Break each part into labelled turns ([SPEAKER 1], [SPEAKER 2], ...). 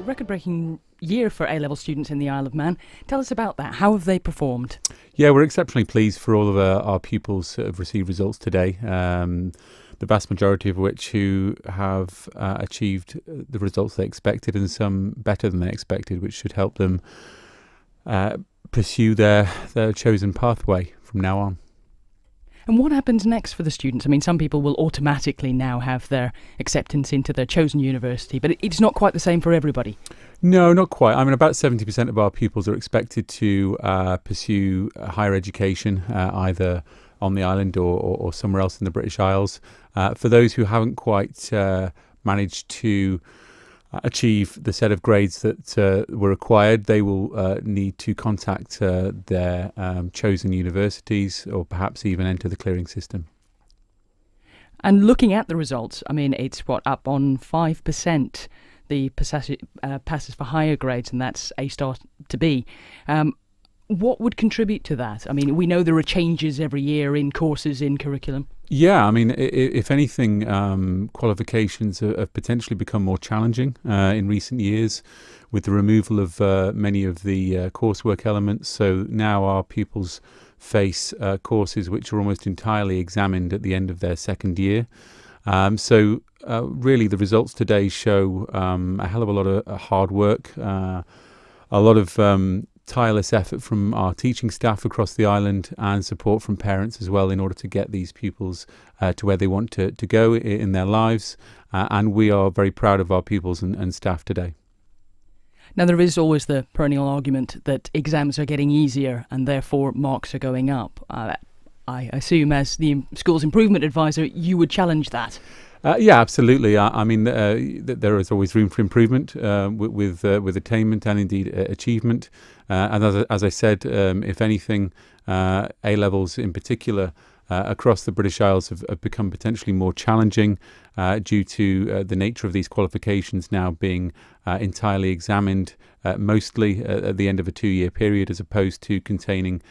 [SPEAKER 1] record-breaking year for A-level students in the Isle of Man. Tell us about that. How have they performed?
[SPEAKER 2] Yeah, we're exceptionally pleased for all of our pupils that have received results today. The vast majority of which who have achieved the results they expected, and some better than they expected, which should help them pursue their chosen pathway from now on.
[SPEAKER 1] And what happens next for the students? I mean, some people will automatically now have their acceptance into their chosen university, but it's not quite the same for everybody.
[SPEAKER 2] No, not quite. I mean, about 70% of our pupils are expected to pursue higher education, either on the island or somewhere else in the British Isles. For those who haven't quite managed to achieve the set of grades that were required, they will need to contact their chosen universities, or perhaps even enter the clearing system.
[SPEAKER 1] And looking at the results, I mean, it's up on 5%, the passes for higher grades, and that's A star to B. What would contribute to that? I mean, we know there are changes every year in courses, in curriculum.
[SPEAKER 2] Yeah, I mean, if anything, qualifications have potentially become more challenging in recent years with the removal of many of the coursework elements. So now our pupils face courses which are almost entirely examined at the end of their second year. So really the results today show a hell of a lot of hard work, a lot of tireless effort from our teaching staff across the island, and support from parents as well, in order to get these pupils to where they want to go in their lives. And we are very proud of our pupils and staff today.
[SPEAKER 1] Now, there is always the perennial argument that exams are getting easier and therefore marks are going up. I assume, as the school's improvement advisor, you would challenge that.
[SPEAKER 2] Yeah, absolutely. I mean, there is always room for improvement with attainment and indeed achievement. And as I said, if anything, A-levels in particular across the British Isles have become potentially more challenging due to the nature of these qualifications now being entirely examined, mostly at the end of a 2-year period, as opposed to containing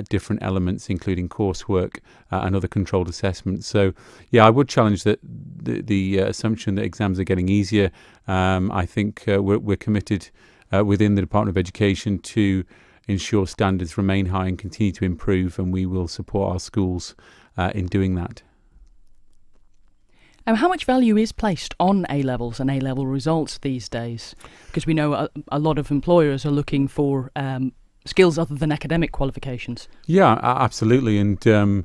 [SPEAKER 2] different elements, including coursework and other controlled assessments. So, yeah, I would challenge the assumption that exams are getting easier. I think we're committed within the Department of Education to ensure standards remain high and continue to improve, and we will support our schools in doing that.
[SPEAKER 1] How much value is placed on A-levels and A-level results these days? Because we know a lot of employers are looking for skills other than academic qualifications. Yeah,
[SPEAKER 2] absolutely. And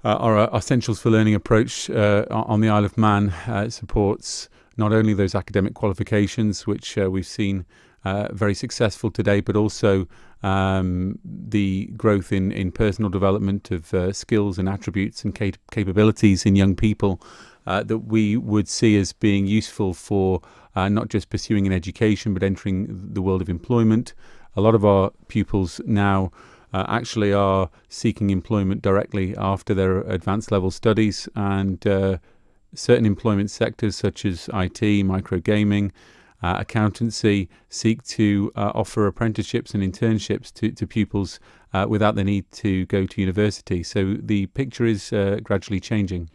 [SPEAKER 2] our Essentials for Learning approach on the Isle of Man supports not only those academic qualifications, which we've seen very successful today, but also the growth in personal development of skills and attributes and capabilities in young people that we would see as being useful for not just pursuing an education, but entering the world of employment. A lot of our pupils now actually are seeking employment directly after their advanced level studies, and certain employment sectors such as IT, microgaming, accountancy seek to offer apprenticeships and internships to pupils without the need to go to university. So the picture is gradually changing.